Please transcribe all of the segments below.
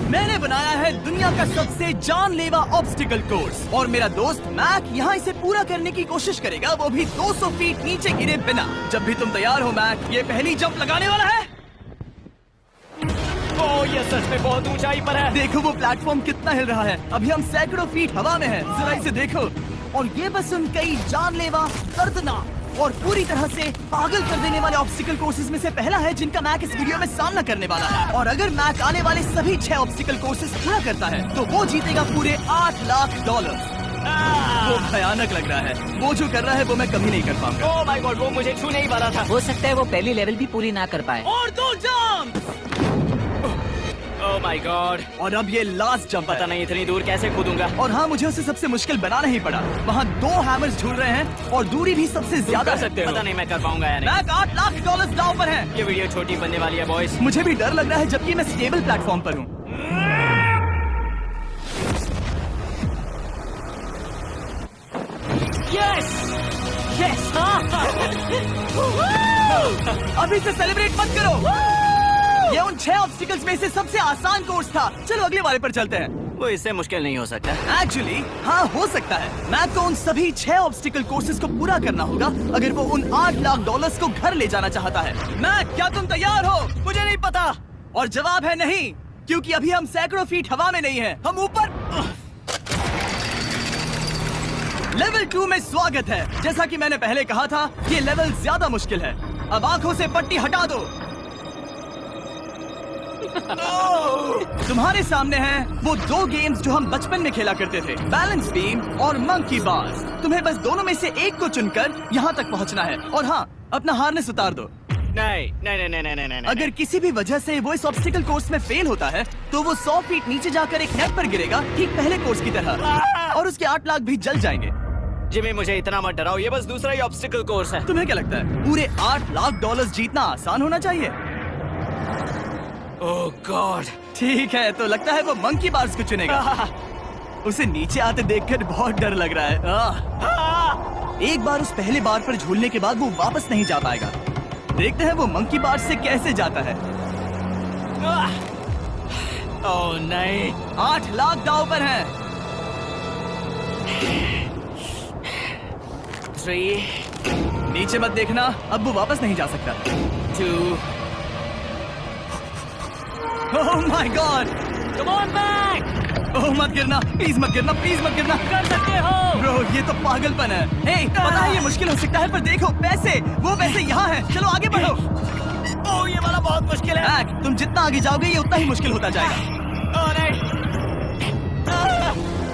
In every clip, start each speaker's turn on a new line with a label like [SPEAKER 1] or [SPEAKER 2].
[SPEAKER 1] मैंने बनाया है दुनिया का सबसे जानलेवा ऑब्स्टिकल कोर्स और मेरा दोस्त मैक यहाँ इसे पूरा करने की कोशिश करेगा, वो भी 200 फीट नीचे गिरे बिना। जब भी तुम तैयार हो मैक, ये पहली जंप लगाने वाला है।
[SPEAKER 2] ओह, ये सच में बहुत ऊंचाई पर है।
[SPEAKER 1] देखो वो प्लेटफॉर्म कितना हिल रहा है। अभी हम सैकड़ों फीट हवा में हैं। जरा इसे देखो। और ये बस उन कई जानलेवा, दर्दनाक और पूरी तरह से पागल कर देने वाले ऑब्स्टिकल कोर्सेज में से पहला है जिनका मैक इस वीडियो में सामना करने वाला है। और अगर मैक आने वाले सभी 6 ऑब्स्टिकल कोर्सेज पूरा करता है तो वो जीतेगा पूरे $8 लाख। वो भयानक लग रहा है। वो जो कर रहा है वो मैं कभी नहीं कर पाऊंगा।
[SPEAKER 2] ओह माय गॉड, वो मुझे छू नहीं पा रहा था।
[SPEAKER 3] हो सकता है वो पहली लेवल भी पूरी ना कर पाए।
[SPEAKER 1] और 2 जंप।
[SPEAKER 2] ओह माय गॉड,
[SPEAKER 1] और अब ये लास्ट जंप
[SPEAKER 2] पता नहीं इतनी दूर कैसे कूदूंगा।
[SPEAKER 1] और हाँ, मुझे उसे सबसे मुश्किल बनाना ही पड़ा। वहाँ 2 हैमर्स झूल रहे हैं और दूरी भी सबसे ज्यादा
[SPEAKER 2] कर सकते हो। पता नहीं मैं कर पाऊंगा या नहीं।
[SPEAKER 1] मैक $8 लाख दांव पर है।
[SPEAKER 2] ये वीडियो छोटी बनने वाली है बॉयज।
[SPEAKER 1] मुझे भी डर लग रहा है जबकि मैं स्टेबल प्लेटफॉर्म पर हूँ।
[SPEAKER 2] यस यस,
[SPEAKER 1] अभी से सेलिब्रेट मत करो। ये उन 6 ऑब्स्टिकल्स में से सबसे आसान कोर्स था। चलो अगले वाले पर चलते हैं।
[SPEAKER 2] वो इससे मुश्किल नहीं हो सकता।
[SPEAKER 1] एक्चुअली हाँ, हो सकता है। मैक को उन सभी 6 ऑब्स्टिकल कोर्सेज को पूरा करना होगा अगर वो उन $8 लाख को घर ले जाना चाहता है। मैक, क्या तुम तैयार हो?
[SPEAKER 2] मुझे नहीं पता।
[SPEAKER 1] और जवाब है नहीं, क्योंकि अभी हम सैकड़ों फीट हवा में नहीं हैं। हम ऊपर। लेवल 2 में स्वागत है। जैसा कि मैंने पहले कहा था, ये लेवल ज्यादा मुश्किल है। अब आंखों से पट्टी हटा दो। तुम्हारे सामने हैं वो 2 गेम्स जो हम बचपन में खेला करते थे, बैलेंस बीम और मंकी बार्स। तुम्हें बस दोनों में से एक को चुनकर यहाँ तक पहुँचना है। और हाँ, अपना हार्नेस उतार दो।
[SPEAKER 2] नहीं नहीं नहीं नहीं नहीं नहीं।
[SPEAKER 1] अगर किसी भी वजह से वो इस ऑब्स्टिकल कोर्स में फेल होता है तो वो 100 फीट नीचे जाकर एक नेट पर गिरेगा, ठीक पहले कोर्स की तरह, और उसके 8 लाख भी जल जाएंगे।
[SPEAKER 2] जिमी, मुझे इतना मत डराओ। ये बस दूसरा ही ऑब्स्टिकल कोर्स है।
[SPEAKER 1] तुम्हें क्या लगता है पूरे $8 लाख जीतना आसान होना चाहिए?
[SPEAKER 2] ओह गॉड।
[SPEAKER 1] ठीक है, तो लगता है वो मंकी बार्स को चुनेगा। उसे नीचे आते देखकर बहुत डर लग रहा है। एक बार उस पहले बार पर झूलने के बाद वो वापस नहीं जा पाएगा। देखते हैं वो मंकी बार्स से कैसे जाता है।
[SPEAKER 2] ओह नहीं,
[SPEAKER 1] 8 लाख दांव पर हैं।
[SPEAKER 2] 3
[SPEAKER 1] नीचे मत देखना, अब वो वापस नहीं जा सकता।
[SPEAKER 2] 2
[SPEAKER 1] oh my god,
[SPEAKER 2] come on back.
[SPEAKER 1] Oh मत गिरना, प्लीज मत गिरना, प्लीज मत गिरना।
[SPEAKER 2] कर सकते हो।
[SPEAKER 1] ब्रो, ये तो पागलपन है। हे, पता है ये मुश्किल हो सकता है, पर देखो पैसे, वो पैसे यहाँ हैं। चलो आगे बढ़ो।
[SPEAKER 2] ओह, ये वाला बहुत मुश्किल है।
[SPEAKER 1] मैक, तुम जितना आगे जाओगे ये उतना ही मुश्किल होता जाएगा।
[SPEAKER 2] ओह नहीं।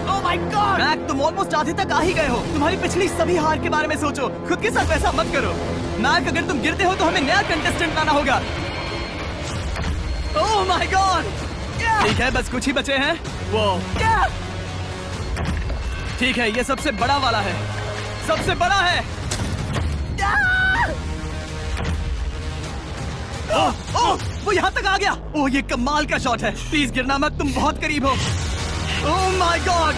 [SPEAKER 2] ओह माय गॉड।
[SPEAKER 1] मैक, तुम ऑलमोस्ट आधे तक आ ही गए हो। तुम्हारी पिछली सभी हार के बारे में सोचो, खुद के साथ वैसा मत करो। मैक, अगर तुम गिरते हो तो हमें नया कंटेस्टेंट लाना होगा। ओह माय गॉड। ठीक है, बस कुछ ही बचे हैं। वो ठीक है, ये सबसे बड़ा वाला है, सबसे बड़ा है। ओह ओह, वो यहाँ तक आ गया। ओह, ये कमाल का शॉट है। प्लीज गिरना मत, तुम बहुत करीब हो। ओह माय गॉड,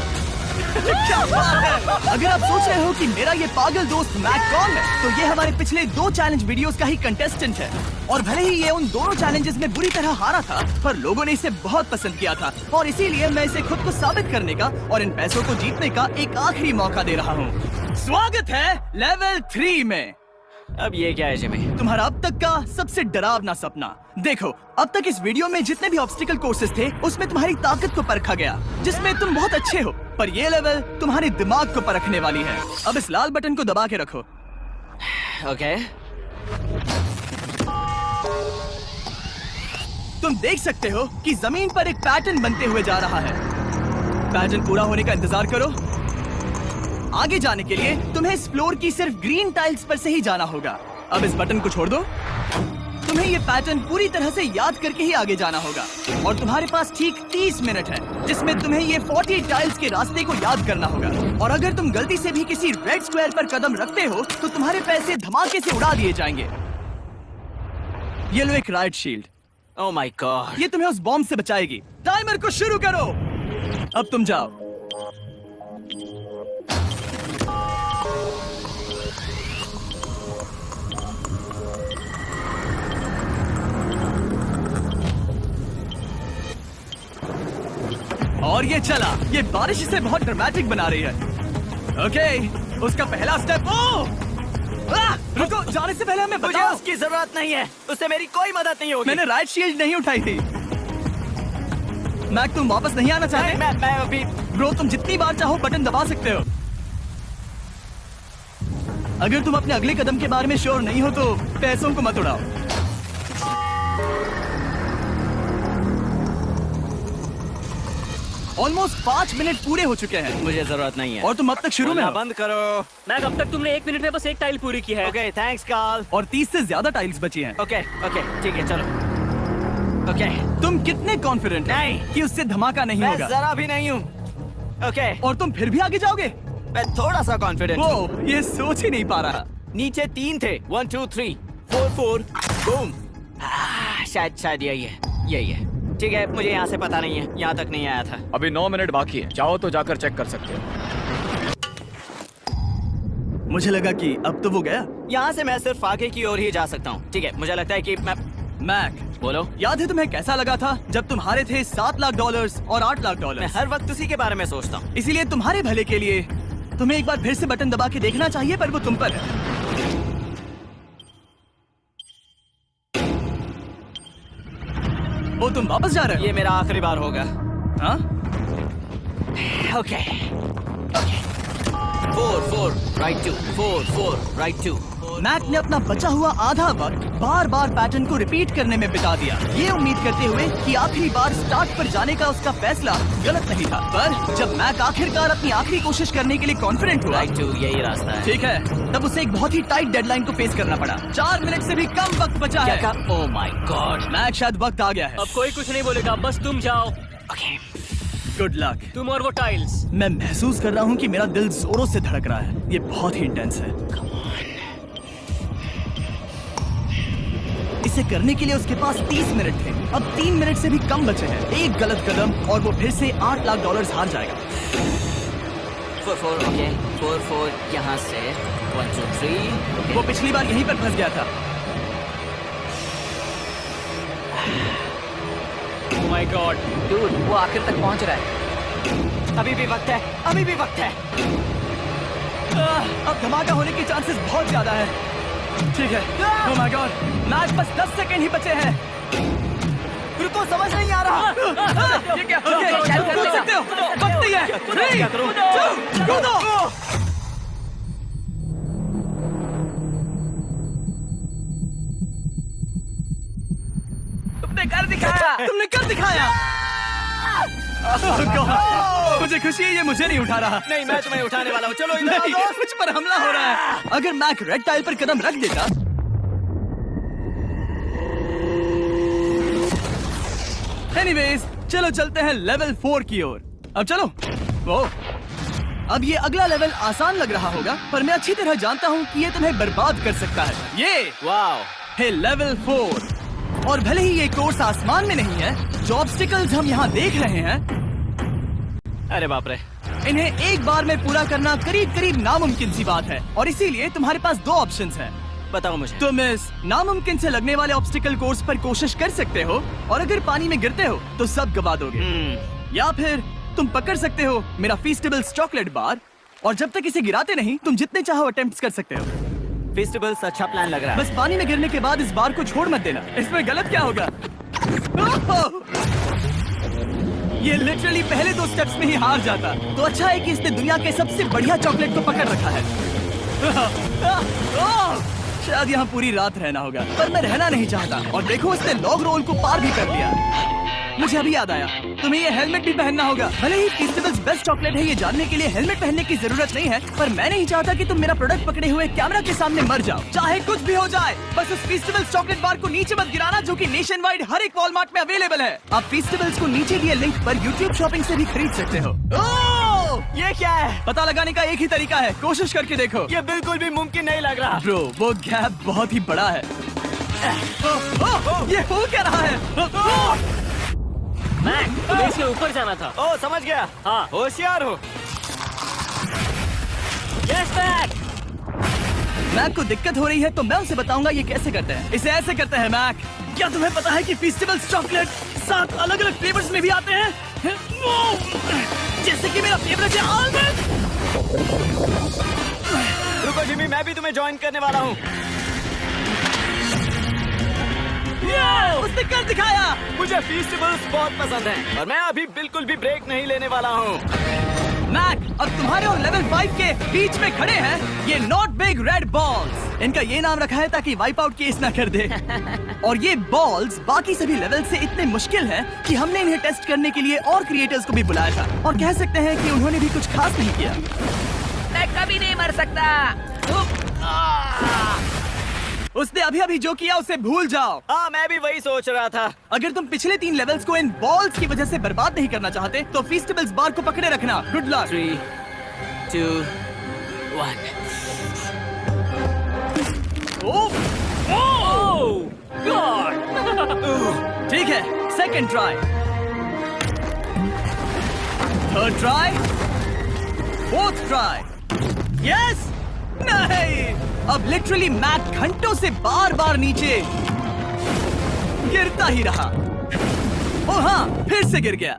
[SPEAKER 1] क्या बात है। अगर आप सोच रहे हो कि मेरा ये पागल दोस्त मैक कौन है, तो ये हमारे पिछले 2 चैलेंज वीडियोस का ही कंटेस्टेंट है। और भले ही ये उन दोनों चैलेंजेस में बुरी तरह हारा था, पर लोगों ने इसे बहुत पसंद किया था और इसीलिए मैं इसे खुद को साबित करने का और इन पैसों को जीतने का एक आखिरी मौका दे रहा हूँ। स्वागत है लेवल 3 में।
[SPEAKER 2] अब ये क्या है जिमी?
[SPEAKER 1] तुम्हारा अब तक का सबसे डरावना सपना। देखो, अब तक इस वीडियो में जितने भी ऑब्स्टिकल कोर्सेज थे उसमें तुम्हारी ताकत को परखा गया, जिसमें तुम बहुत अच्छे हो। पर ये लेवल तुम्हारे दिमाग को परखने वाली है। अब इस लाल बटन को दबा के रखो।
[SPEAKER 2] ओके।
[SPEAKER 1] तुम देख सकते हो कि जमीन पर एक पैटर्न बनते हुए जा रहा है। पैटर्न पूरा होने का इंतजार करो। आगे जाने के लिए तुम्हें इस फ्लोर की सिर्फ ग्रीन टाइल्स पर से ही जाना होगा। अब इस बटन को छोड़ दो। तुम्हें ये पैटर्न पूरी तरह से याद करके ही आगे जाना होगा और तुम्हारे पास ठीक 30 मिनट है, जिसमें तुम्हें ये 40 टाइल्स के रास्ते को याद करना होगा। और अगर तुम गलती से भी किसी रेड स्क्वायर पर कदम रखते हो तो तुम्हारे पैसे धमाके से उड़ा दिए जाएंगे। ये लो एक right shield.
[SPEAKER 2] Oh my God.
[SPEAKER 1] ये तुम्हें उस बॉम्ब से बचाएगी। टाइमर को शुरू करो। अब तुम जाओ। और ये चला। ये बारिश इसे बहुत ड्रामेटिक बना रही है। ओके, उसका पहला स्टेप। रुको, जाने से पहले हमें
[SPEAKER 2] मुझे
[SPEAKER 1] बताओ।
[SPEAKER 2] उसकी जरूरत नहीं है, उससे मेरी कोई मदद नहीं होगी।
[SPEAKER 1] मैंने राइट शील्ड नहीं उठाई थी। मैक, तुम वापस नहीं आना चाहते?
[SPEAKER 2] मैं अभी।
[SPEAKER 1] ब्रो, तुम जितनी बार चाहो बटन दबा सकते हो। अगर तुम अपने अगले कदम के बारे में श्योर नहीं हो तो पैसों को मत उड़ाओ। ऑलमोस्ट 5 मिनट पूरे हो चुके हैं
[SPEAKER 2] मुझे जरूरत नहीं है।
[SPEAKER 1] और तुम अब तक शुरू में हो।
[SPEAKER 2] बंद करो।
[SPEAKER 4] मैक, अब तक तुमने 1 मिनट में बस एक टाइल पूरी की है।
[SPEAKER 2] Okay, thanks Carl.
[SPEAKER 1] और 30 से ज्यादा टाइल्स बची हैं।
[SPEAKER 2] ओके ओके, ठीक है, चलो। ओके,
[SPEAKER 1] तुम कितने कॉन्फिडेंट
[SPEAKER 2] नहीं।
[SPEAKER 1] कि उससे धमाका नहीं
[SPEAKER 2] मैं
[SPEAKER 1] होगा?
[SPEAKER 2] जरा भी नहीं हूँ। ओके,
[SPEAKER 1] और तुम फिर भी आगे जाओगे?
[SPEAKER 2] मैं थोड़ा सा कॉन्फिडेंट हूँ।
[SPEAKER 1] वो ये सोच ही नहीं पा रहा।
[SPEAKER 2] नीचे 3 थे। 1 2 3 4 4 बूम। शायद यही है। ठीक है, मुझे यहाँ से पता नहीं है, यहाँ तक नहीं आया था।
[SPEAKER 5] अभी 9 मिनट बाकी है, चाहो तो जाकर चेक कर सकते हो।
[SPEAKER 1] मुझे लगा कि अब तो वो गया।
[SPEAKER 2] यहाँ से मैं सिर्फ आगे की ओर ही जा सकता हूँ। ठीक है, मुझे लगता है कि मैं।
[SPEAKER 1] मैक,
[SPEAKER 2] बोलो।
[SPEAKER 1] याद है तुम्हें कैसा लगा था जब तुम हारे थे $7 लाख और $8 लाख?
[SPEAKER 2] मैं हर वक्त उसी के बारे में सोचता हूँ।
[SPEAKER 1] इसीलिए तुम्हारे भले के लिए तुम्हें एक बार फिर से बटन दबा के देखना चाहिए, पर वो तुम पर है। ओ, तुम वापस जा रहे
[SPEAKER 2] ये मेरा आखिरी बार होगा।
[SPEAKER 1] हो? हाँ?
[SPEAKER 2] Okay 4 4 right 2 4 4 right 2।
[SPEAKER 1] मैक ने अपना बचा हुआ आधा वक्त बार बार पैटर्न को रिपीट करने में बिता दिया, ये उम्मीद करते हुए कि आखिरी बार स्टार्ट पर जाने का उसका फैसला गलत नहीं था। पर जब मैक आखिरकार अपनी आखिरी कोशिश करने के लिए कॉन्फिडेंट हुआ,
[SPEAKER 2] राइट 2 यही रास्ता है।
[SPEAKER 1] ठीक है, तब उसे एक बहुत ही टाइट डेडलाइन को फेस करना पड़ा। 4 मिनट से भी कम वक्त बचा
[SPEAKER 2] क्या
[SPEAKER 1] है।
[SPEAKER 2] कहा? ओह माय गॉड।
[SPEAKER 1] मैक, शायद वक्त आ गया है।
[SPEAKER 4] अब कोई कुछ नहीं बोलेगा, बस तुम जाओ।
[SPEAKER 2] Okay,
[SPEAKER 1] good luck.
[SPEAKER 4] तुम और वो टाइल्स।
[SPEAKER 1] मैं महसूस कर रहा हूँ कि मेरा दिल जोरों से धड़क रहा है। ये बहुत ही इंटेंस है। इसे करने के लिए उसके पास 30 मिनट थे। अब 3 मिनट से भी कम बचे हैं। एक गलत कदम और वो फिर से $8 लाख हार जाएगा।
[SPEAKER 2] 4 4 ओके 4 4 यहाँ से 1 2 3।
[SPEAKER 1] वो पिछली बार यहीं पर फंस गया था।
[SPEAKER 4] ओह माय गॉड।
[SPEAKER 3] डूड, वो आखिर तक पहुंच रहा है।
[SPEAKER 2] अभी भी वक्त है, अभी भी वक्त है।
[SPEAKER 1] अब धमाका होने के चांसेस बहुत ज्यादा है। ठीक है। ओह माय गॉड, मैच बस 10 सेकंड ही बचे हैं।
[SPEAKER 2] रुको, समझ नहीं आ रहा।
[SPEAKER 1] ये क्या? ओके, कूद सकते हो। वक्त नहीं है। 3 2 कूदो। तुमने कर दिखाया। Oh God, मुझे खुशी है ये मुझे नहीं उठा रहा।
[SPEAKER 2] नहीं, मैं तुम्हें उठाने वाला हूँ। चलो इधर
[SPEAKER 1] नहीं,
[SPEAKER 2] आओ।
[SPEAKER 1] मुझ पर हमला हो रहा है। अगर मैक रेड टाइल पर कदम रख देता। एनीवेज, चलो चलते हैं लेवल 4 की ओर। अब चलो। वो अब ये अगला लेवल आसान लग रहा होगा, पर मैं अच्छी तरह जानता हूँ कि ये तुम्हें बर्बाद कर सकता है। ये
[SPEAKER 2] वाओ,
[SPEAKER 1] है लेवल 4। और भले ही ये कोर्स आसमान में नहीं है, जो ऑब्स्टिकल्स हम यहाँ देख रहे हैं,
[SPEAKER 2] अरे बाप रे।
[SPEAKER 1] इन्हें एक बार में पूरा करना करीब करीब नामुमकिन सी बात है। और इसीलिए तुम्हारे पास 2 ऑप्शंस हैं।
[SPEAKER 2] बताओ मुझे।
[SPEAKER 1] तुम इस नामुमकिन से लगने वाले ऑब्स्टिकल कोर्स पर कोशिश कर सकते हो, और अगर पानी में गिरते हो तो सब गवा दोगे। या फिर तुम पकड़ सकते हो मेरा फीस्टेबल्स चॉकलेट बार, और जब तक इसे गिराते नहीं, तुम जितने चाहो अटेम्प्ट्स कर सकते हो।
[SPEAKER 2] फेस्टिवल्स अच्छा प्लान लग रहा है।
[SPEAKER 1] बस पानी में गिरने के बाद इस बार को छोड़ मत देना। इसमें गलत क्या होगा? ये लिटरली पहले 2 स्टेप्स में ही हार जाता। तो अच्छा है कि इसने दुनिया के सबसे बढ़िया चॉकलेट को पकड़ रखा है। शायद यहाँ पूरी रात रहना होगा, पर मैं रहना नहीं चाहता। और देखो, इसने लॉग रोल को पार भी कर लिया। मुझे अभी याद आया, तुम्हें ये हेलमेट भी पहनना होगा। भले ही फेस्टिवल्स बेस्ट चॉकलेट है, ये जानने के लिए हेलमेट पहनने की जरूरत नहीं है, पर मैं नहीं चाहता कि तुम मेरा प्रोडक्ट पकड़े हुए कैमरा के सामने मर जाओ। चाहे कुछ भी हो जाए, बस उस फेस्टिवल्स चॉकलेट बार को नीचे मत गिराना, जो कि नेशन वाइड हर एक वॉलमार्ट में अवेलेबल है। आप फेस्टिवल्स को नीचे दिए लिंक पर YouTube शॉपिंग से भी खरीद सकते हो।
[SPEAKER 2] ये क्या है?
[SPEAKER 1] पता लगाने का एक ही तरीका है, कोशिश करके देखो।
[SPEAKER 2] ये बिल्कुल भी मुमकिन नहीं लग रहा।
[SPEAKER 1] ब्रो, वो गैप बहुत ही बड़ा है। ये हो क्या रहा है?
[SPEAKER 4] मैक, तुम्हें इसके ऊपर जाना था।
[SPEAKER 2] ओ, समझ गया।
[SPEAKER 4] हाँ।
[SPEAKER 2] होशियार हो।
[SPEAKER 4] Yes Mac.
[SPEAKER 1] मैक को दिक्कत हो रही है, तो मैं उसे बताऊंगा ये कैसे करते हैं। इसे ऐसे करते हैं मैक। क्या तुम्हें पता है कि फेस्टिवल्स चॉकलेट 7 अलग अलग फ्लेवर्स में भी आते हैं? जैसे कि मेरा फेवरेट है आलमंड।
[SPEAKER 2] रुको जिमी, मैं भी तुम्हें ज्वाइन करने वाला हूँ।
[SPEAKER 1] उसने कर दिखाया।
[SPEAKER 2] मुझे फेस्टिवल्स बहुत पसंद हैं और मैं अभी बिल्कुल भी ब्रेक नहीं लेने वाला हूँ।
[SPEAKER 1] मैक, अब तुम्हारे और लेवल 5 के बीच में खड़े हैं ये नॉट बिग रेड बॉल्स। इनका ये नाम रखा है ताकि वाइप आउट केस ना कर दे। और ये बॉल्स बाकी सभी लेवल से इतने मुश्किल हैं कि हमने इन्हें टेस्ट करने के लिए और क्रिएटर्स को भी बुलाया था और कह सकते हैं कि उन्होंने भी कुछ खास नहीं किया।
[SPEAKER 3] मैं कभी नहीं मर सकता।
[SPEAKER 1] उसने अभी अभी जो किया उसे भूल जाओ।
[SPEAKER 2] हाँ, मैं भी वही सोच रहा था।
[SPEAKER 1] अगर तुम पिछले 3 लेवल्स को इन बॉल्स की वजह से बर्बाद नहीं करना चाहते तो फेस्टिवल्स बार को पकड़े रखना। Good luck.
[SPEAKER 2] 3, 2, 1।
[SPEAKER 1] ठीक है, second try, third try, fourth try. Yes, नहीं। अब लिटरली मैक घंटों से बार बार नीचे गिरता ही रहा। ओ हाँ, फिर से गिर गया।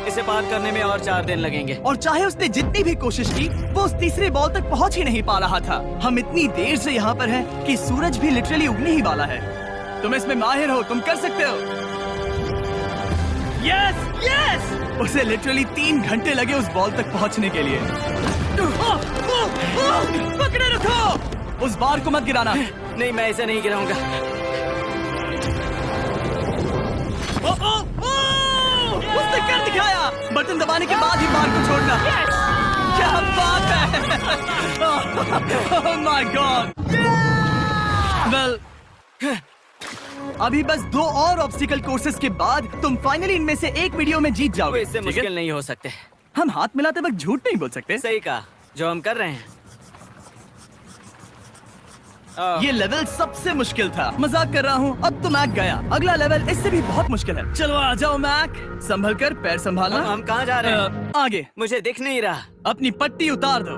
[SPEAKER 2] इसे पार करने में और 4 दिन लगेंगे।
[SPEAKER 1] और चाहे उसने जितनी भी कोशिश की वो उस तीसरे बॉल तक पहुंच ही नहीं पा रहा था। हम इतनी देर से यहाँ पर हैं कि सूरज भी लिटरली उगने ही वाला है। तुम इसमें माहिर हो, तुम कर सकते हो। यस यस, उसे लिटरली 3 घंटे लगे उस बॉल तक पहुंचने के लिए। पकड़े रखो, उस बार को मत गिराना।
[SPEAKER 2] नहीं, मैं इसे नहीं गिराऊंगा।
[SPEAKER 1] उसने कर दिखाया। बटन दबाने के बाद ही बार को छोड़ना। क्या बात है। ओह माय गॉड। वेल, अभी बस 2 और ऑब्स्टिकल कोर्सेस के बाद तुम फाइनली इनमें से एक वीडियो में जीत जाओगे।
[SPEAKER 2] इससे
[SPEAKER 1] ठीक है?
[SPEAKER 2] मुश्किल नहीं हो सकते।
[SPEAKER 1] हम हाथ मिलाते वक्त झूठ नहीं बोल सकते।
[SPEAKER 2] सही कहा, जो हम कर रहे हैं।
[SPEAKER 1] ये लेवल सबसे मुश्किल था। मजाक कर रहा हूँ। अब तो मैक गया। अगला लेवल इससे भी बहुत मुश्किल है। चलो आ जाओ मैक, संभल कर, पैर संभालना।
[SPEAKER 2] हम कहाँ जा रहे हैं?
[SPEAKER 1] आगे।
[SPEAKER 2] मुझे दिख नहीं रहा।
[SPEAKER 1] अपनी पट्टी उतार दो।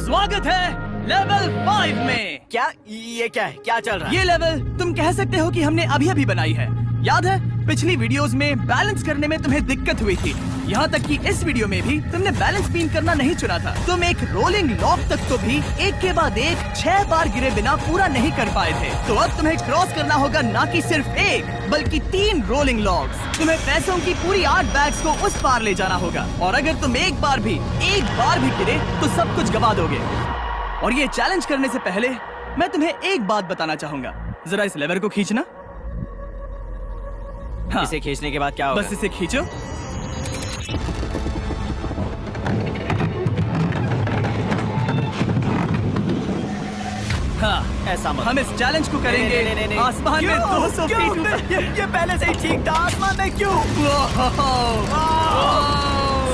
[SPEAKER 1] स्वागत है लेवल 5 में।
[SPEAKER 2] क्या ये क्या है? क्या चल रहा है?
[SPEAKER 1] ये लेवल तुम कह सकते हो कि हमने अभी अभी बनाई है। याद है पिछली वीडियोस में बैलेंस करने में तुम्हें दिक्कत हुई थी। यहाँ तक कि इस वीडियो में भी तुमने बैलेंस बीन करना नहीं चुना था। तुम एक रोलिंग लॉक तक तो भी एक के बाद एक 6 बार गिरे बिना पूरा नहीं कर पाए थे। तो अब तुम्हें क्रॉस करना होगा ना कि सिर्फ 1 बल्कि 3 रोलिंग लॉक्स। तुम्हें पैसों की पूरी 8 बैग्स को उस पार ले जाना होगा और अगर तुम एक बार भी गिरे तो सब कुछ गवा दोगे। और ये चैलेंज करने से पहले मैं तुम्हें एक बात बताना चाहूंगा। जरा इस लेवर को खींचना। हाँ,
[SPEAKER 2] इसे खींचने के बाद क्या होगा?
[SPEAKER 1] बस इसे खींचो। हाँ,
[SPEAKER 2] ऐसा मत।
[SPEAKER 1] हम इस चैलेंज को करेंगे
[SPEAKER 2] नहीं।
[SPEAKER 1] आसमान में 200 फीट ऊपर।
[SPEAKER 2] ये पहले से ही ठीक था। आसमान में क्यों?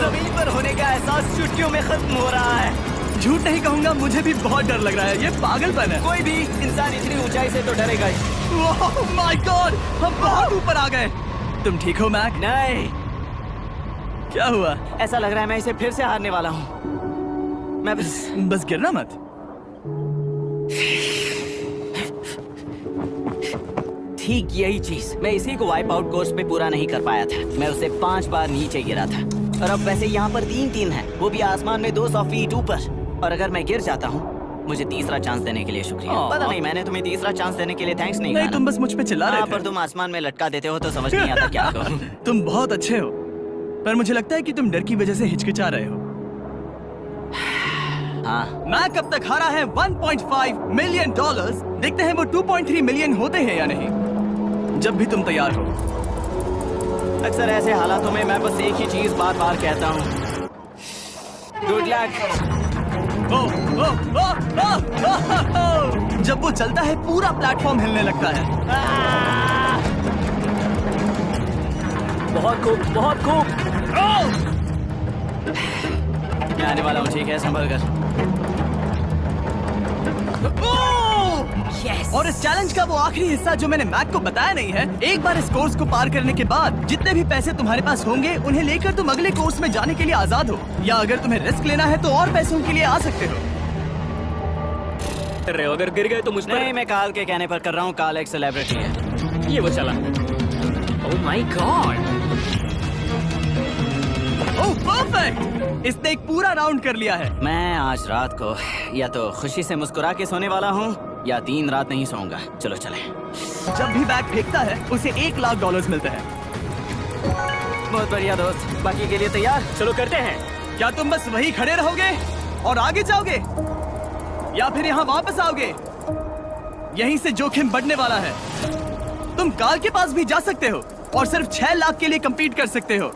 [SPEAKER 2] जमीन पर होने का एहसास चुटकियों में खत्म हो रहा है।
[SPEAKER 1] झूठ नहीं कहूंगा, मुझे भी बहुत डर लग रहा है। ये पागलपन है।
[SPEAKER 2] कोई भी इंसान इतनी ऊंचाई से तो डरेगा ही।
[SPEAKER 1] ओह माय गॉड, हम बहुत ऊपर आ गए। तुम ठीक हो मैक?
[SPEAKER 2] नहीं,
[SPEAKER 1] क्या हुआ?
[SPEAKER 2] ऐसा लग रहा है मैं इसे फिर से हारने वाला हूँ। मैं
[SPEAKER 1] बस गिरना मत।
[SPEAKER 2] ठीक यही चीज मैं इसी को वाइप आउट कोर्स पे पूरा नहीं कर पाया था। मैं उसे 5 बार नीचे गिरा था और अब वैसे यहाँ पर 3 है, वो भी आसमान में 200 फीट ऊपर। और अगर मैं गिर जाता हूँ, मुझे तीसरा चांस देने के लिए शुक्रिया। पता नहीं, मैंने तुम्हें तीसरा चांस देने के लिए थैंक्स नहीं कहा।
[SPEAKER 1] तुम बस मुझ पे चिल्ला रहे थे।
[SPEAKER 2] पर तुम आसमान में लटका देते हो तो समझ नहीं आता क्या करूं।
[SPEAKER 1] तुम बहुत अच्छे हो, पर मुझे लगता है कि तुम डर की वजह से हिचकिचा रहे हो।
[SPEAKER 2] हाँ,
[SPEAKER 1] मैक अब तक हारा है $1.5 मिलियन। देखते हैं वो 2.3 मिलियन होते हैं या नहीं। जब भी तुम तैयार हो।
[SPEAKER 2] अक्सर ऐसे हालातों में मैं बस एक ही चीज बार बार कहता हूँ, गुड लक।
[SPEAKER 1] जब वो चलता है पूरा प्लेटफॉर्म हिलने लगता है।
[SPEAKER 2] बहुत खूब, बहुत खूब। मैं आने वाला हूँ, ठीक है, संभल कर।
[SPEAKER 1] Yes. और इस चैलेंज का वो आखिरी हिस्सा जो मैंने मैक को बताया नहीं है, एक बार इस कोर्स को पार करने के बाद जितने भी पैसे तुम्हारे पास होंगे उन्हें लेकर तुम अगले कोर्स में जाने के लिए आजाद हो, या अगर तुम्हें रिस्क लेना है तो और पैसों के लिए आ सकते हो।
[SPEAKER 4] अगर गिर गए तो मुझ पर
[SPEAKER 2] नहीं, मैं काल के कहने पर कर रहा हूँ। काल एक सेलिब्रिटी है।
[SPEAKER 4] ये वो चला। ओह माय गॉड।
[SPEAKER 1] Oh perfect! इसने एक पूरा राउंड कर लिया है।
[SPEAKER 2] मैं आज रात को या तो खुशी से मुस्कुरा के सोने वाला हूँ या 3 रात नहीं सोऊंगा। चलो चले।
[SPEAKER 1] जब भी बैग फेंकता है उसे $1,00,000 मिलते हैं।
[SPEAKER 2] बहुत बढ़िया दोस्त, बाकी के लिए तैयार?
[SPEAKER 4] चलो करते हैं।
[SPEAKER 1] क्या तुम बस वही खड़े रहोगे और आगे जाओगे, या फिर यहाँ वापस आओगे? यहीं से जोखिम बढ़ने वाला है। तुम कार के पास भी जा सकते हो और सिर्फ 6 लाख के लिए compete कर सकते हो,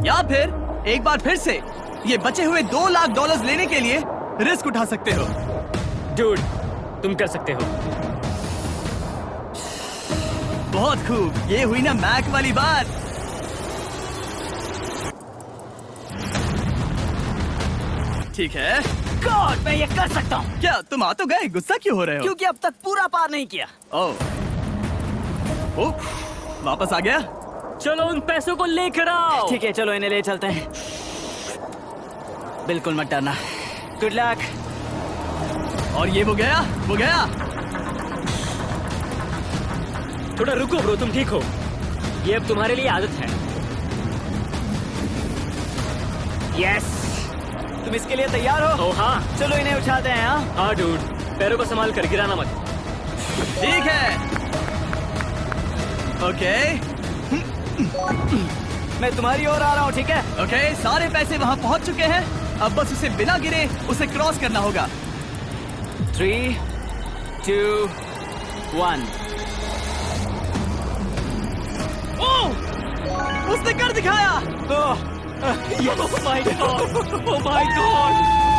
[SPEAKER 1] या फिर एक बार फिर से ये बचे हुए $2,00,000 लेने के लिए रिस्क उठा सकते हो।
[SPEAKER 4] डूड, तुम कर सकते हो।
[SPEAKER 1] बहुत खूब, ये हुई ना मैक वाली बात। ठीक है।
[SPEAKER 2] गॉड, मैं ये कर सकता हूँ।
[SPEAKER 1] क्या तुम आ तो गए, गुस्सा क्यों हो रहे हो?
[SPEAKER 2] क्योंकि अब तक पूरा पार नहीं किया।
[SPEAKER 1] ओह, वापस आ गया।
[SPEAKER 4] चलो उन पैसों को लेकर आओ।
[SPEAKER 2] ठीक है, चलो इन्हें ले चलते हैं। बिल्कुल मत डरना। Good luck.
[SPEAKER 1] और ये वो गया।
[SPEAKER 4] थोड़ा रुको ब्रो, तुम ठीक हो? ये अब तुम्हारे लिए आदत है। यस।
[SPEAKER 2] तुम इसके लिए तैयार हो?
[SPEAKER 4] ओ हाँ।
[SPEAKER 2] चलो इन्हें उठाते हैं। हाँ
[SPEAKER 4] हाँ डूड, पैरों को संभाल कर, गिराना मत।
[SPEAKER 1] ठीक है। ओके
[SPEAKER 2] मैं तुम्हारी ओर आ रहा हूँ, ठीक है?
[SPEAKER 1] ओके, सारे पैसे वहाँ पहुँच चुके हैं। अब बस उसे बिना गिरे उसे क्रॉस करना होगा।
[SPEAKER 2] 3, 2, 1।
[SPEAKER 1] उसने कर दिखाया।
[SPEAKER 4] Oh my god! Oh my god!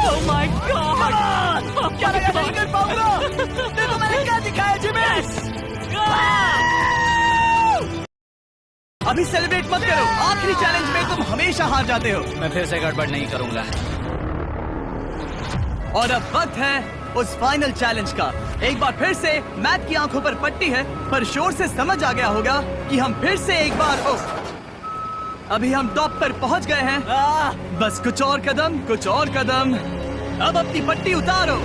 [SPEAKER 4] Oh my god!
[SPEAKER 1] क्या लगा नहीं कर पाऊंगा? देखो मैंने क्या दिखाया जिमी। अभी सेलिब्रेट मत करो, आखिरी चैलेंज में तुम हमेशा हार जाते हो।
[SPEAKER 2] मैं फिर से गड़बड़ नहीं करूंगा।
[SPEAKER 1] और अब वक्त है उस फाइनल चैलेंज का। एक बार फिर से मैट की आंखों पर पट्टी है, पर शोर से समझ आ गया होगा कि हम फिर से एक बार अभी हम टॉप पर पहुंच गए हैं। बस कुछ और कदम। अब अपनी पट्टी उतारो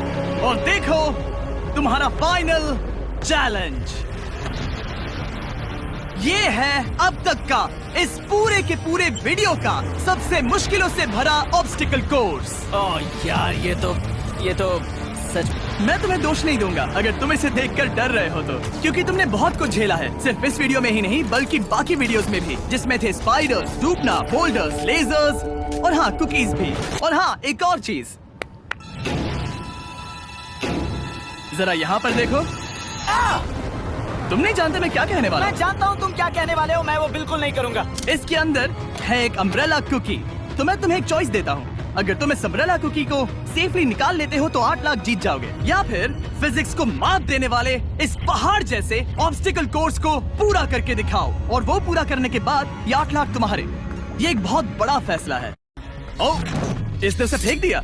[SPEAKER 1] और देखो तुम्हारा फाइनल चैलेंज। ये है अब तक का इस पूरे के पूरे वीडियो का सबसे मुश्किलों से भरा ऑब्स्टिकल कोर्स।
[SPEAKER 2] ओह यार, ये तो सच।
[SPEAKER 1] मैं तुम्हें दोष नहीं दूंगा अगर तुम इसे देखकर डर रहे हो तो, क्योंकि तुमने बहुत कुछ झेला है, सिर्फ इस वीडियो में ही नहीं बल्कि बाकी वीडियोस में भी, जिसमें थे स्पाइडर्स, डूबना, बोल्डर्स, लेजर्स और हाँ कुकीज भी। और हाँ, एक और चीज, जरा यहाँ पर देखो। तुम नहीं जानते मैं क्या कहने वाला
[SPEAKER 2] मैं जानता हूँ तुम क्या कहने वाले हो। मैं वो बिल्कुल नहीं करूंगा।
[SPEAKER 1] इसके अंदर है एक अम्ब्रेला कुकी। तो मैं तुम्हें एक चॉइस देता हूँ, अगर तुम इस अम्ब्रेला कुकी को सेफली निकाल लेते हो तो 8 लाख जीत जाओगे, या फिर फिजिक्स को मात देने वाले इस पहाड़ जैसे ऑब्स्टिकल कोर्स को पूरा करके दिखाओ और वो पूरा करने के बाद ये 8 लाख तुम्हारे। ये एक बहुत बड़ा फैसला है। ओह, इसने उसे फेंक दिया।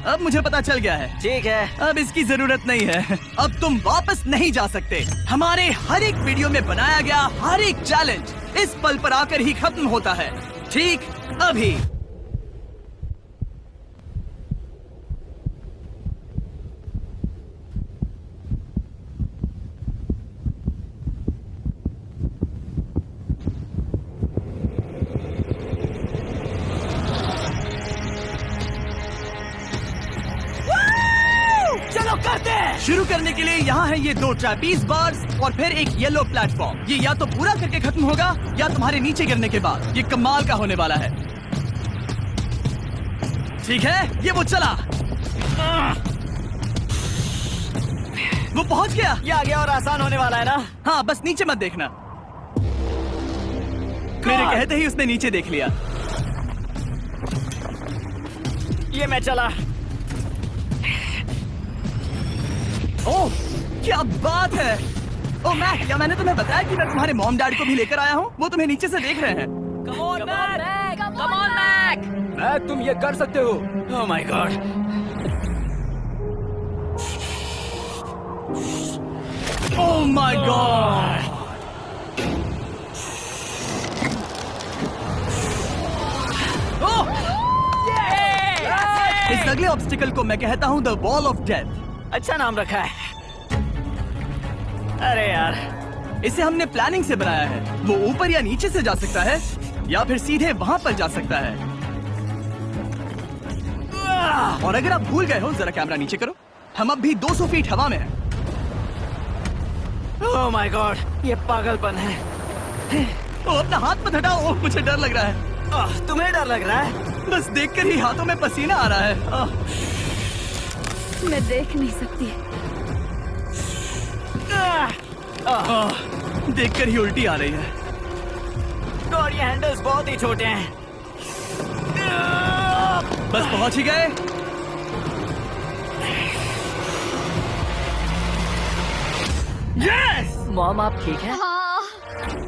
[SPEAKER 1] अब मुझे पता चल गया है।
[SPEAKER 2] ठीक है,
[SPEAKER 1] अब इसकी जरूरत नहीं है। अब तुम वापस नहीं जा सकते। हमारे हर एक वीडियो में बनाया गया हर एक चैलेंज इस पल पर आकर ही खत्म होता है, ठीक अभी।
[SPEAKER 2] चलो करते हैं।
[SPEAKER 1] शुरू करने के लिए यहाँ है ये 2 ट्रैपीज बार्स और फिर एक येलो प्लेटफॉर्म। ये या तो पूरा करके खत्म होगा या तुम्हारे नीचे गिरने के बाद। ये कमाल का होने वाला है। ठीक है, ये वो चला, वो पहुंच गया।
[SPEAKER 2] ये आगे और आसान होने वाला है ना?
[SPEAKER 1] हाँ, बस नीचे मत देखना। मेरे कहते ही उसने नीचे देख लिया।
[SPEAKER 2] ये मैं चला।
[SPEAKER 1] ओह, क्या बात है। ओह मैक, क्या मैंने तुम्हें बताया कि मैं तुम्हारे मॉम डैड को भी लेकर आया हूँ? वो तुम्हें नीचे से देख रहे हैं।
[SPEAKER 3] Come on, Mac!
[SPEAKER 5] मैक, तुम ये कर सकते हो।
[SPEAKER 2] ओह my God.
[SPEAKER 1] Oh my God. इस अगले ऑब्स्टिकल को मैं कहता हूँ द वॉल ऑफ डेथ।
[SPEAKER 2] अच्छा नाम रखा है। अरे यार,
[SPEAKER 1] इसे हमने प्लानिंग से बनाया है। वो ऊपर या नीचे से जा सकता है या फिर सीधे वहाँ पर जा सकता है। और अगर आप भूल गए हो, जरा कैमरा नीचे करो, हम अब भी 200 फीट हवा में हैं।
[SPEAKER 2] ओह माय गॉड, ये पागलपन है।
[SPEAKER 1] ओ, अपना हाथ मत हटाओ, ओह, मुझे डर लग रहा है।
[SPEAKER 2] तुम्हें डर लग रहा है?
[SPEAKER 1] बस देखकर ही हाथों में पसीना आ रहा है।
[SPEAKER 3] मैं देख नहीं सकती।
[SPEAKER 1] देखकर ही उल्टी आ रही है।
[SPEAKER 2] और ये हैंडल्स बहुत ही छोटे हैं।
[SPEAKER 1] बस पहुंच ही गए। यस!
[SPEAKER 4] मॉम आप ठीक है?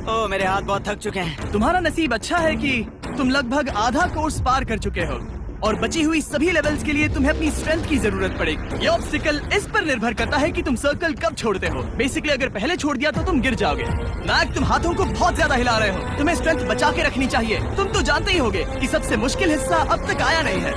[SPEAKER 2] ओह मेरे हाथ बहुत थक चुके हैं।
[SPEAKER 1] तुम्हारा नसीब अच्छा है कि तुम लगभग आधा कोर्स पार कर चुके हो और बची हुई सभी लेवल्स के लिए तुम्हें अपनी स्ट्रेंथ की जरूरत पड़ेगी। ये ऑब्स्टिकल इस पर निर्भर करता है कि तुम सर्कल कब छोड़ते हो। बेसिकली अगर पहले छोड़ दिया तो तुम गिर जाओगे। मैक, तुम हाथों को बहुत ज्यादा हिला रहे हो। तुम्हें स्ट्रेंथ बचा के रखनी चाहिए। तुम तो जानते ही होगे कि सबसे मुश्किल हिस्सा अब तक आया नहीं है।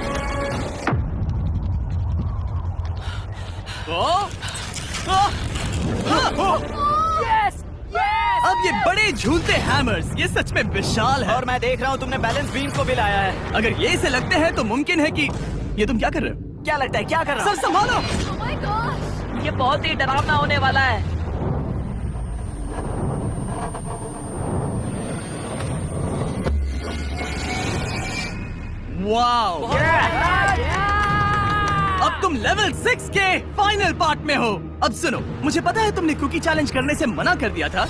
[SPEAKER 1] अब ये बड़े झूलते हैमर्स, ये सच में विशाल है।
[SPEAKER 2] और मैं देख रहा हूँ तुमने बैलेंस बीम को भी लाया है।
[SPEAKER 1] अगर ये इसे लगते हैं तो मुमकिन है कि ये तुम क्या कर रहे हो?
[SPEAKER 2] क्या लगता है, क्या कर रहा
[SPEAKER 1] सर
[SPEAKER 2] हूँ?
[SPEAKER 1] संभालो।
[SPEAKER 3] Oh my gosh!
[SPEAKER 4] ये बहुत ही डरावना होने वाला है।
[SPEAKER 1] वाओ! अब तुम लेवल 6 के फाइनल पार्ट में हो। अब सुनो, मुझे पता है तुमने कुकी चैलेंज करने से मना कर दिया था,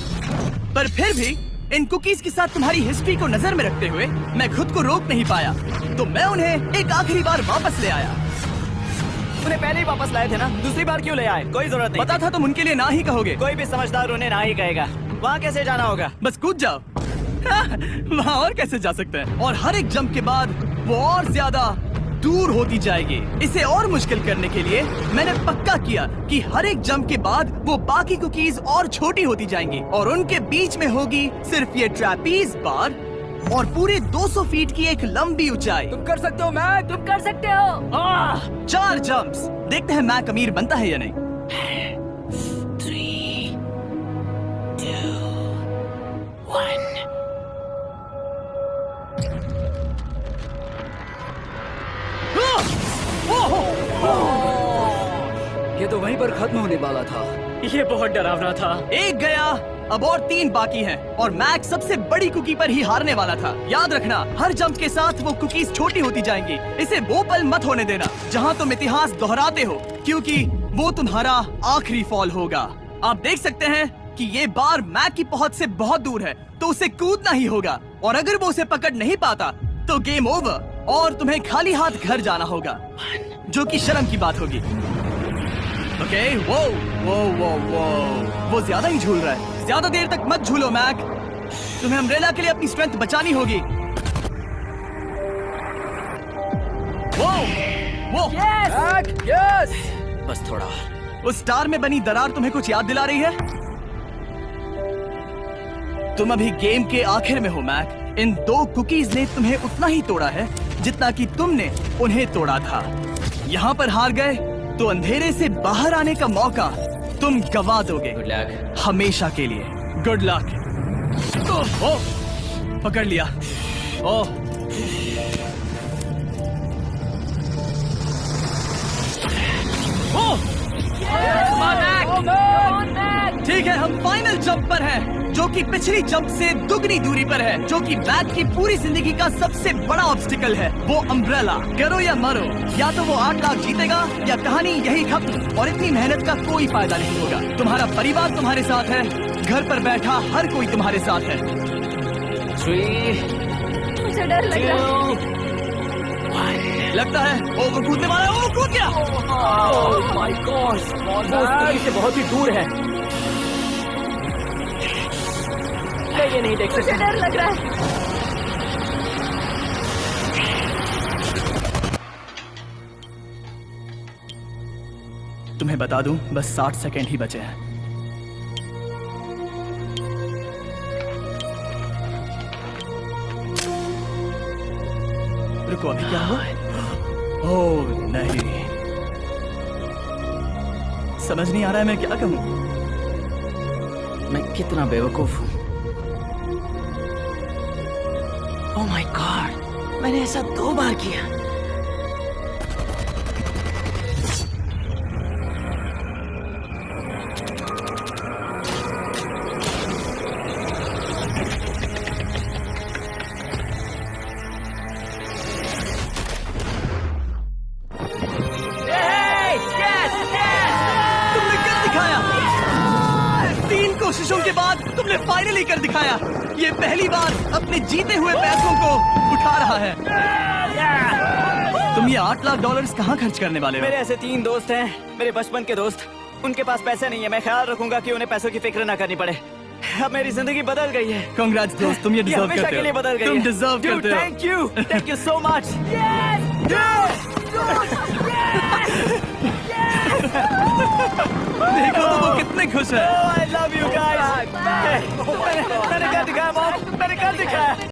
[SPEAKER 1] पर फिर भी इन कुकीज के साथ तुम्हारी हिस्ट्री को नजर में रखते हुए मैं खुद को रोक नहीं पाया, तो मैं उन्हें एक आखिरी बार वापस ले आया।
[SPEAKER 2] उन्हें पहले ही वापस लाए थे ना, दूसरी बार क्यों ले आए? कोई जरूरत नहीं।
[SPEAKER 1] पता था तुम उनके लिए ना ही कहोगे।
[SPEAKER 2] कोई भी समझदार उन्हें ना ही कहेगा। वहाँ कैसे जाना होगा?
[SPEAKER 1] बस कूद जाओ। वहाँ और कैसे जा सकते हैं? और हर एक जंप के बाद वो और ज्यादा दूर होती जाएगी। इसे और मुश्किल करने के लिए मैंने पक्का किया कि हर एक जंप के बाद वो बाकी कुकीज और छोटी होती जाएंगी और उनके बीच में होगी सिर्फ ये ट्रैपीज बार और पूरे 200 फीट की एक लंबी ऊंचाई।
[SPEAKER 5] तुम कर सकते हो मैक।
[SPEAKER 3] तुम कर सकते हो।
[SPEAKER 1] 4 जंप्स। देखते हैं मैक अमीर बनता है या नहीं।
[SPEAKER 2] 3, 2, 1।
[SPEAKER 5] ये तो वहीं पर खत्म होने वाला था।
[SPEAKER 4] ये बहुत डरावना था।
[SPEAKER 1] एक गया, अब और 3 बाकी हैं और मैक सबसे बड़ी कुकी पर ही हारने वाला था। याद रखना, हर जंप के साथ वो कुकीज छोटी होती जाएंगी। इसे वो पल मत होने देना जहां तुम इतिहास दोहराते हो, क्योंकि वो तुम्हारा आखिरी फॉल होगा। आप देख सकते हैं कि ये बार मैक की पहुंच से बहुत दूर है, तो उसे कूदना ही होगा और अगर वो उसे पकड़ नहीं पाता तो गेम ओवर और तुम्हें खाली हाथ घर जाना होगा, जो कि शर्म की बात होगी। ओके, वो वो ज्यादा ही झूल रहा है। ज्यादा देर तक मत झूलो मैक, तुम्हें अम्ब्रेला के लिए अपनी स्ट्रेंथ बचानी होगी। वो
[SPEAKER 5] मैक, यस।
[SPEAKER 2] बस थोड़ा।
[SPEAKER 1] उस स्टार में बनी दरार तुम्हें कुछ याद दिला रही है? तुम अभी गेम के आखिर में हो मैक। इन 2 कुकीज ने तुम्हें उतना ही तोड़ा है जितना कि तुमने उन्हें तोड़ा था। यहाँ पर हार गए तो अंधेरे से बाहर आने का मौका तुम गवा दोगे।
[SPEAKER 2] Good luck.
[SPEAKER 1] हमेशा के लिए। Good luck. पकड़ लिया। ओह, ठीक है, हम फाइनल जंप पर हैं, जो कि पिछली जंप से दुगनी दूरी पर है, जो कि मैक की पूरी जिंदगी का सबसे बड़ा ऑब्स्टिकल है, वो अम्ब्रेला। करो या मरो, या तो वो 8 लाख जीतेगा या कहानी यही खत्म और इतनी मेहनत का कोई फायदा नहीं होगा। तुम्हारा परिवार तुम्हारे साथ है, घर पर बैठा हर कोई तुम्हारे साथ है।
[SPEAKER 2] 3,
[SPEAKER 3] मुझे डर लग रहा है।
[SPEAKER 2] 2, 1।
[SPEAKER 1] लगता है वो कूदने वाला है। वो कूद गया।
[SPEAKER 4] ओह माय गॉड, वो उस से बहुत ही दूर है। मैं ये नहीं देख
[SPEAKER 3] मुझे
[SPEAKER 4] सकता।
[SPEAKER 3] डर लग रहा है।
[SPEAKER 1] तुम्हें बता दूं, बस 60 सेकंड ही बचे हैं। रुको, अभी क्या हुआ? ओह नहीं, समझ नहीं आ रहा है मैं क्या कहूं।
[SPEAKER 2] मैं कितना बेवकूफ हूँ। ओह माय गॉड, मैंने ऐसा 2 बार किया।
[SPEAKER 1] दिखाया। ये पहली बार अपने जीते हुए पैसों को उठा रहा है। तुम ये $8 लाख कहाँ खर्च करने वाले हो?
[SPEAKER 2] मेरे ऐसे 3 दोस्त हैं, मेरे बचपन के दोस्त। उनके पास पैसे नहीं है। मैं ख्याल रखूंगा कि उन्हें पैसों की फिक्र ना करनी पड़े। अब मेरी जिंदगी बदल गई है।
[SPEAKER 1] कांग्रेस दोस्त, तुम ये डिजर्व
[SPEAKER 2] हमेशा
[SPEAKER 1] करते
[SPEAKER 2] के लिए
[SPEAKER 1] हो।
[SPEAKER 2] बदल गई
[SPEAKER 1] तुम
[SPEAKER 2] है।
[SPEAKER 1] डिजर्व
[SPEAKER 2] Dude,
[SPEAKER 1] करते हो।
[SPEAKER 2] Thank you so much.
[SPEAKER 1] देखो तो वो कितने खुश है।
[SPEAKER 2] I love you guys. मैंने कर दिखाया मॉम, मैंने कर दिखाया।